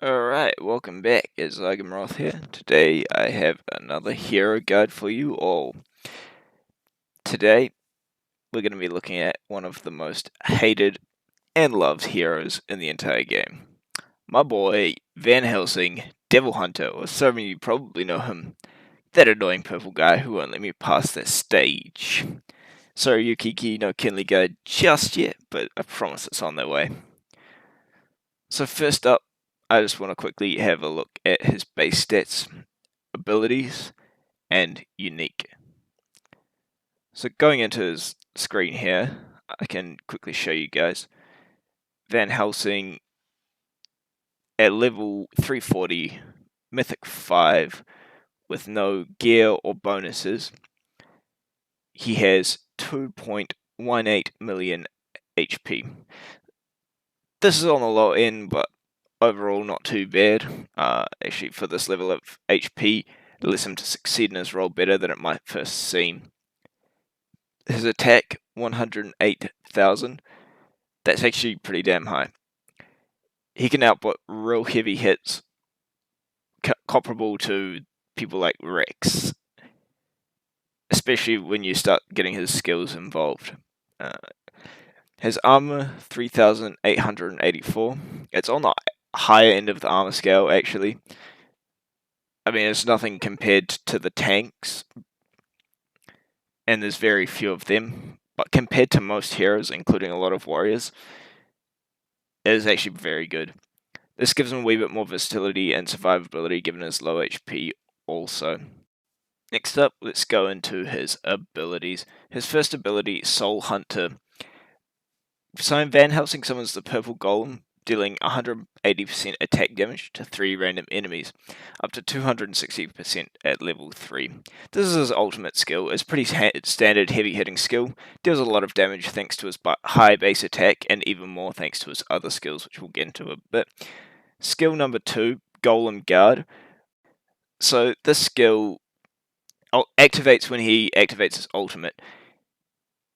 Alright, welcome back. It's Roth here. Today I have another hero guide for you all. Today we're going to be looking at one of the most hated and loved heroes in the entire game. My boy, Van Helsing, Devil Hunter, or some of you probably know him, that annoying purple guy who won't let me pass that stage. Sorry Yukiki, no Kinley guide just yet, but I promise it's on their way. So first up, I just want to quickly have a look at his base stats, abilities, and unique. So going into his screen here, I can quickly show you guys. Van Helsing at level 340, Mythic 5, with no gear or bonuses. He has 2.18 million HP. This is on the low end, but overall not too bad. Actually, for this level of HP, it lets him to succeed in his role better than it might first seem. His attack, 108,000. That's actually pretty damn high. He can output real heavy hits, comparable to people like Rex, especially when you start getting his skills involved. His armor, 3,884. It's on the higher end of the armor scale, actually. I mean, it's nothing compared to the tanks, and there's very few of them. But compared to most heroes, including a lot of warriors, it is actually very good. This gives him a wee bit more versatility and survivability given his low HP also. Next up, let's go into his abilities. His first ability, Soul Hunter. So Van Helsing summons the purple golem, dealing 180% attack damage to 3 random enemies, up to 260% at level 3. This is his ultimate skill. It's pretty standard heavy hitting skill, deals a lot of damage thanks to his high base attack, and even more thanks to his other skills, which we'll get into a bit. Skill number 2, Golem Guard. So this skill activates when he activates his ultimate.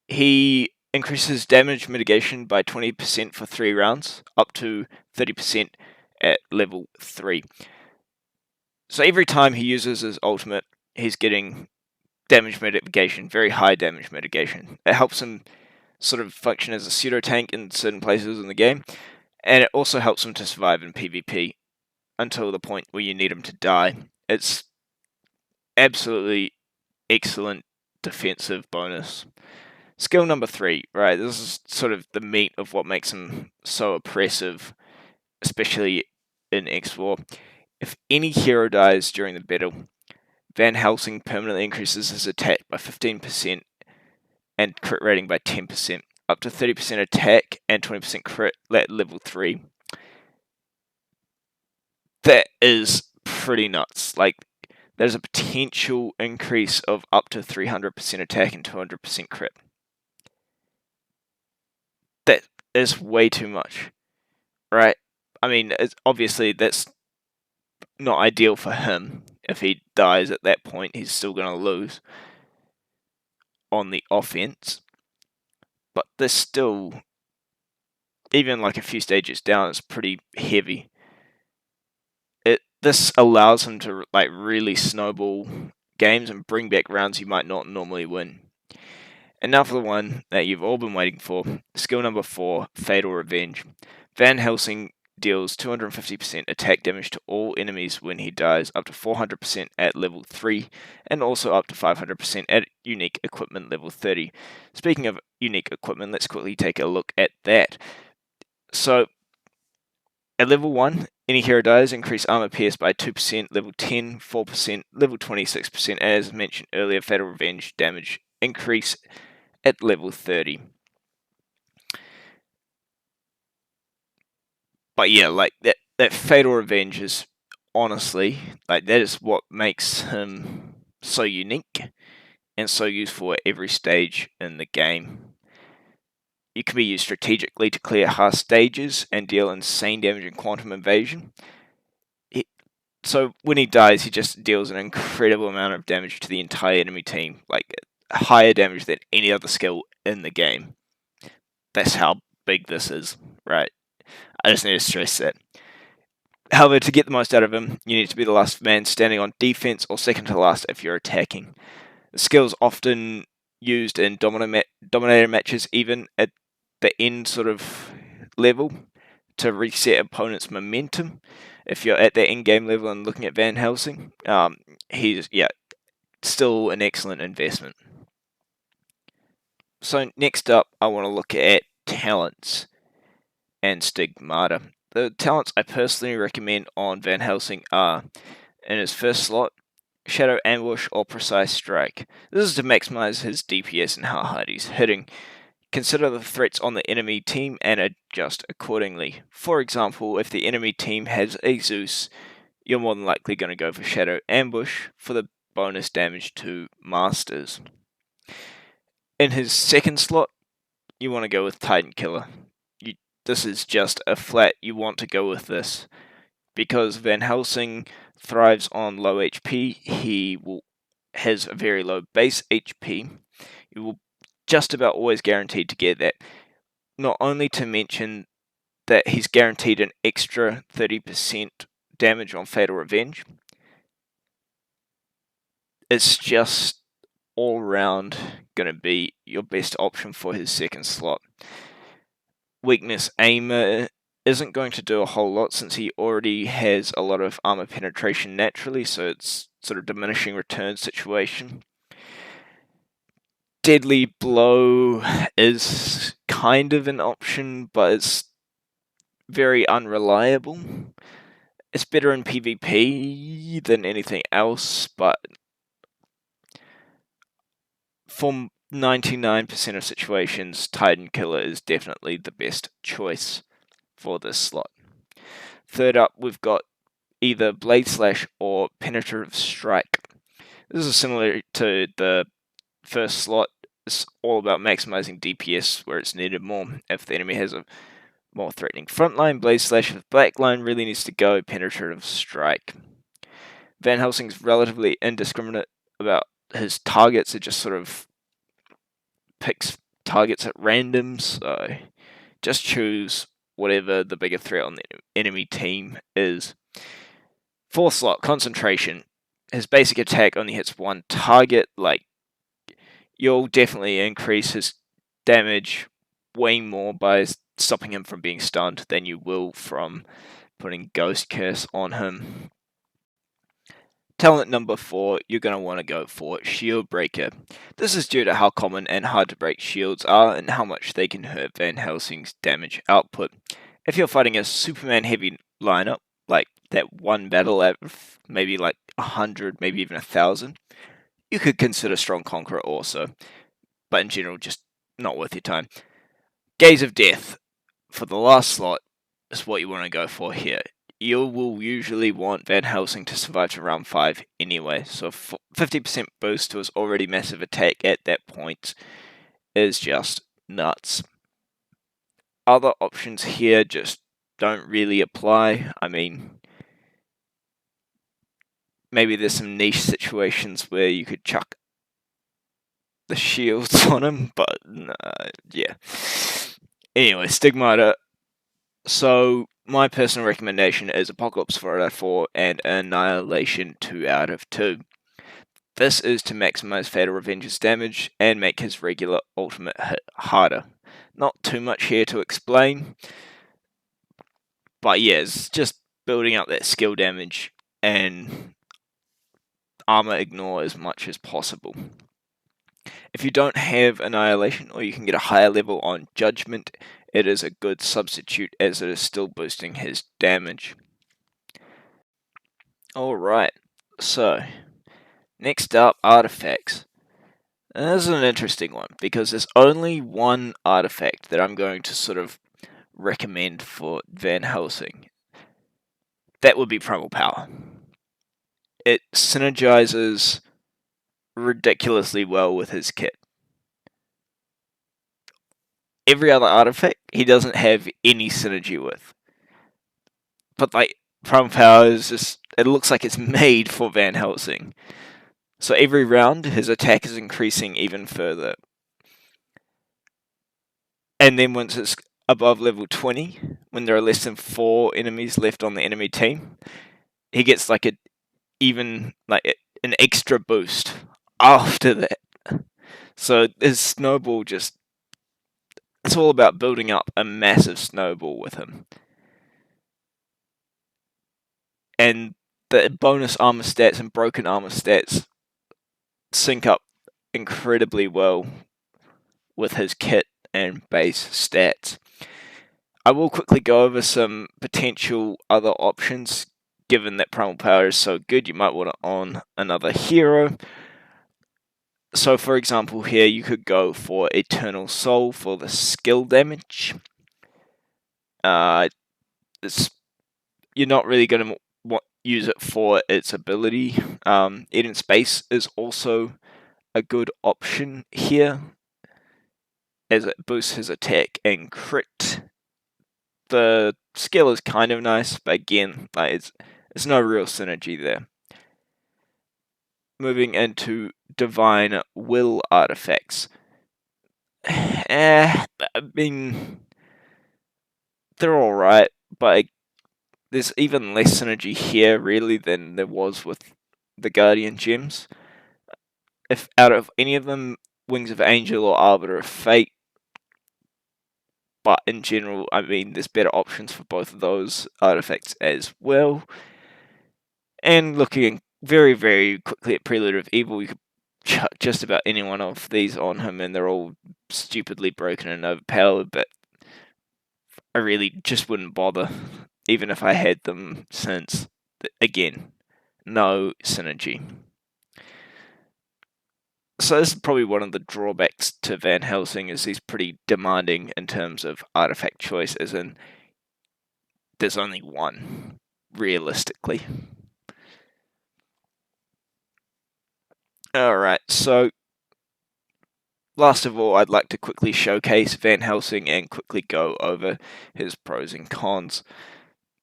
He increases damage mitigation by 20% for 3 rounds, up to 30% at level 3. So every time he uses his ultimate, he's getting damage mitigation, very high damage mitigation. It helps him sort of function as a pseudo tank in certain places in the game, and it also helps him to survive in PvP until the point where you need him to die. It's absolutely excellent defensive bonus. Skill number 3, right, this is sort of the meat of what makes him so oppressive, especially in X-War. If any hero dies during the battle, Van Helsing permanently increases his attack by 15% and crit rating by 10%, up to 30% attack and 20% crit at level 3. That is pretty nuts. Like, there's a potential increase of up to 300% attack and 200% crit. That is way too much, right? I mean, obviously that's not ideal for him. If he dies at that point, he's still going to lose on the offense. But there's still, even like a few stages down, it's pretty heavy. This allows him to like really snowball games and bring back rounds you might not normally win. And now for the one that you've all been waiting for, skill number 4, Fatal Revenge. Van Helsing deals 250% attack damage to all enemies when he dies, up to 400% at level 3, and also up to 500% at unique equipment level 30. Speaking of unique equipment, let's quickly take a look at that. So, at level 1, any hero dies, increase armor pierce by 2%, level 10, 4%, level 20, 6%, as mentioned earlier, Fatal Revenge damage increase at level 30. But yeah, like that Fatal Revenge is honestly, like, that is what makes him so unique and so useful at every stage in the game. It can be used strategically to clear hard stages and deal insane damage and quantum invasion. So when he dies, he just deals an incredible amount of damage to the entire enemy team, like higher damage than any other skill in the game. That's how big this is, right? I just need to stress that. However, to get the most out of him, you need to be the last man standing on defense or second to last if you're attacking. The skill's often used in dominator matches, even at the end sort of level, to reset opponents' momentum. If you're at the end game level and looking at Van Helsing, he's still an excellent investment. So next up, I want to look at talents and Stigmata. The talents I personally recommend on Van Helsing are, in his first slot, Shadow Ambush or Precise Strike. This is to maximize his DPS and how hard he's hitting. Consider the threats on the enemy team and adjust accordingly. For example, if the enemy team has a Zeus, you're more than likely going to go for Shadow Ambush for the bonus damage to Masters. In his second slot, you want to go with Titan Killer. This is just a flat, you want to go with this. Because Van Helsing thrives on low HP, has a very low base HP. You will just about always guaranteed to get that. Not only to mention that he's guaranteed an extra 30% damage on Fatal Revenge. It's just all round going to be your best option for his second slot. Weakness Aimer isn't going to do a whole lot since he already has a lot of armor penetration naturally, so it's sort of diminishing return situation. Deadly Blow is kind of an option, but it's very unreliable. It's better in PvP than anything else, but for 99% of situations, Titan Killer is definitely the best choice for this slot. Third up, we've got either Blade Slash or Penetrative Strike. This is similar to the first slot. It's all about maximizing DPS where it's needed more. If the enemy has a more threatening front line, Blade Slash with back line really needs to go. Penetrative Strike. Van Helsing's relatively indiscriminate about his targets. It just sort of picks targets at random, so just choose whatever the bigger threat on the enemy team is. Fourth slot, Concentration. His basic attack only hits one target. You'll definitely increase his damage way more by stopping him from being stunned than you will from putting Ghost Curse on him. Talent number 4, you're going to want to go for Shield Breaker. This is due to how common and hard to break shields are and how much they can hurt Van Helsing's damage output. If you're fighting a Superman heavy lineup, like that one battle out of maybe 100, maybe even 1,000, you could consider Strong Conqueror also, but in general, just not worth your time. Gaze of Death, for the last slot, is what you want to go for here. You will usually want Van Helsing to survive to round 5 anyway, so 50% boost to his already massive attack at that point is just nuts. Other options here just don't really apply. I mean, maybe there's some niche situations where you could chuck the shields on him, but yeah. Anyway, Stigmata. So, my personal recommendation is Apocalypse 4 out of 4 and Annihilation 2 out of 2. This is to maximize Fatal Revenge's damage and make his regular ultimate hit harder. Not too much here to explain, but yeah, it's just building up that skill damage and armor ignore as much as possible. If you don't have Annihilation, or you can get a higher level on Judgment, it is a good substitute as it is still boosting his damage. Alright, so next up, artifacts. And this is an interesting one because there's only one artifact that I'm going to sort of recommend for Van Helsing. That would be Primal Power. It synergizes ridiculously well with his kit. Every other artifact he doesn't have any synergy with. But Primal Power is just, it looks like it's made for Van Helsing. So every round his attack is increasing even further. And then once it's above level 20, when there are less than 4 enemies left on the enemy team, he gets like an extra boost after that. So his snowball it's all about building up a massive snowball with him. And the bonus armor stats and broken armor stats sync up incredibly well with his kit and base stats. I will quickly go over some potential other options. Given that Primal Power is so good, you might want to own another hero. So, for example, here you could go for Eternal Soul for the skill damage. You're not really going to use it for its ability. Eden Space is also a good option here, as it boosts his attack and crit. The skill is kind of nice, but again, it's no real synergy there. Moving into Divine Will artifacts. I mean, they're alright, but there's even less synergy here, really, than there was with the Guardian Gems. If out of any of them, Wings of Angel or Arbiter of Fate, but in general, I mean, there's better options for both of those artifacts as well. And looking very, very quickly at Prelude of Evil, you could chuck just about any one of these on him, and they're all stupidly broken and overpowered, but I really just wouldn't bother, even if I had them, since, again, no synergy. So this is probably one of the drawbacks to Van Helsing, is he's pretty demanding in terms of artifact choice, as in there's only one, realistically. Alright, so last of all, I'd like to quickly showcase Van Helsing and quickly go over his pros and cons.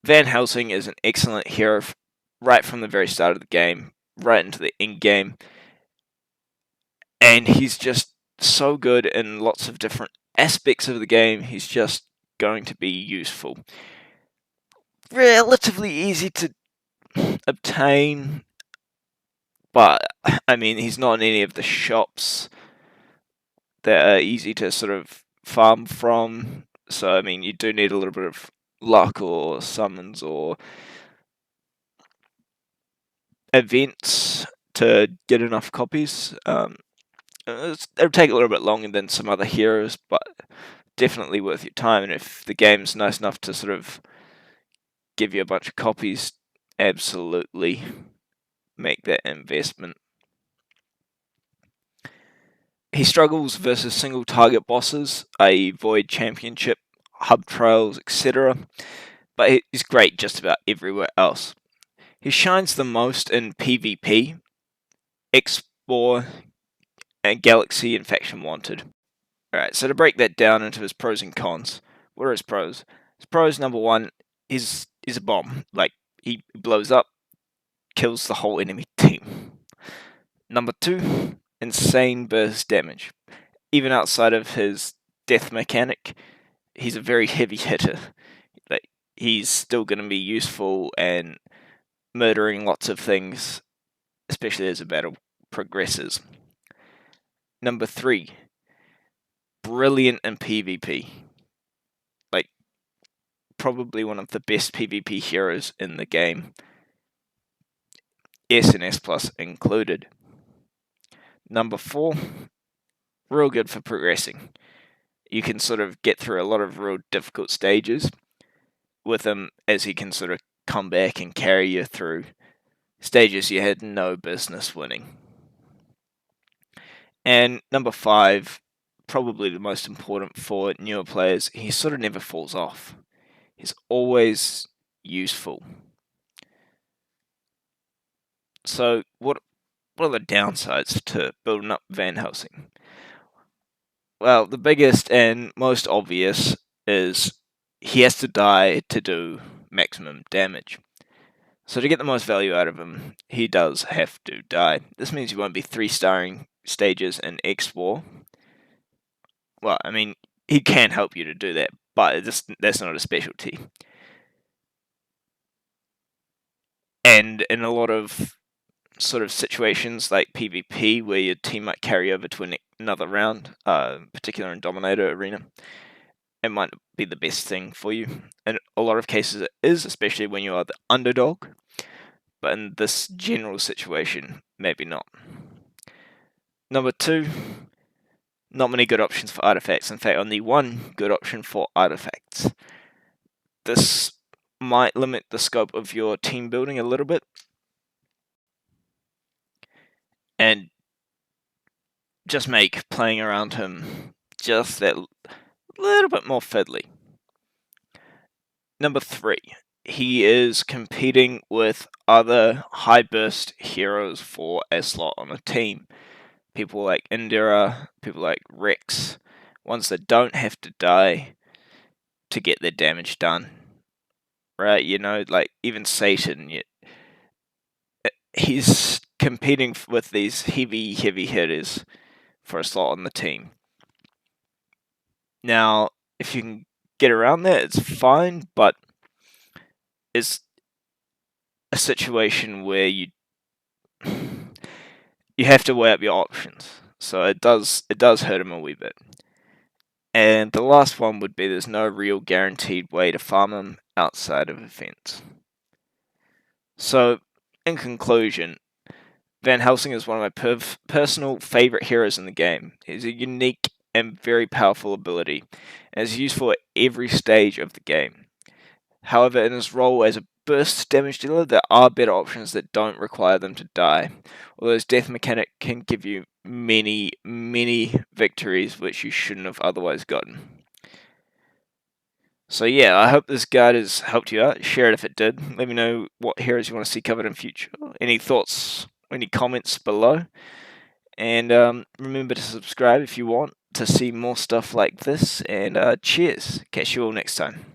Van Helsing is an excellent hero right from the very start of the game, right into the end game, and he's just so good in lots of different aspects of the game. He's just going to be useful. Relatively easy to obtain, but I mean, he's not in any of the shops that are easy to sort of farm from. So I mean, you do need a little bit of luck or summons or events to get enough copies. It'll take a little bit longer than some other heroes, but definitely worth your time. And if the game's nice enough to sort of give you a bunch of copies, absolutely make that investment. He struggles versus single target bosses, i.e. Void Championship, Hub Trials, etc., but he's great just about everywhere else. He shines the most in PvP, Explore, and Galaxy and Faction Wanted. Alright, so to break that down into his pros and cons, what are his pros? His pros, number one, is a bomb. Like, he blows up, kills the whole enemy team. Number two, insane burst damage. Even outside of his death mechanic, he's a very heavy hitter. Like, he's still going to be useful and murdering lots of things, especially as the battle progresses. Number three, brilliant in PvP. Like, probably one of the best PvP heroes in the game. S and S Plus included. Number four, real good for progressing. You can sort of get through a lot of real difficult stages with him, as he can sort of come back and carry you through stages you had no business winning. And number five, probably the most important for newer players, he sort of never falls off. He's always useful. So what are the downsides to building up Van Helsing? Well, the biggest and most obvious is he has to die to do maximum damage. So to get the most value out of him, he does have to die. This means you won't be 3-starring stages in X-War. Well, I mean, he can help you to do that, but that's not a specialty. And in a lot of sort of situations like PvP, where your team might carry over to another round, particular in Dominator Arena, it might be the best thing for you. In a lot of cases, it is, especially when you are the underdog. But in this general situation, maybe not. Number two, not many good options for artifacts. In fact, only one good option for artifacts. This might limit the scope of your team building a little bit, and just make playing around him just that little bit more fiddly. Number three, he is competing with other high burst heroes for a slot on a team. People like Indira, people like Rex, ones that don't have to die to get their damage done. Right? You know, like even Satan, he's competing with these heavy hitters for a slot on the team. Now, if you can get around that, it's fine, but it's a situation where you have to weigh up your options. So it does hurt him a wee bit. And the last one would be there's no real guaranteed way to farm him outside of events. So, in conclusion, Van Helsing is one of my personal favourite heroes in the game. He's a unique and very powerful ability, and is useful at every stage of the game. However, in his role as a burst damage dealer, there are better options that don't require them to die, although his death mechanic can give you many victories which you shouldn't have otherwise gotten. So yeah, I hope this guide has helped you out. Share it if it did. Let me know what heroes you want to see covered in future. Any thoughts, any comments below. And remember to subscribe if you want to see more stuff like this. And cheers. Catch you all next time.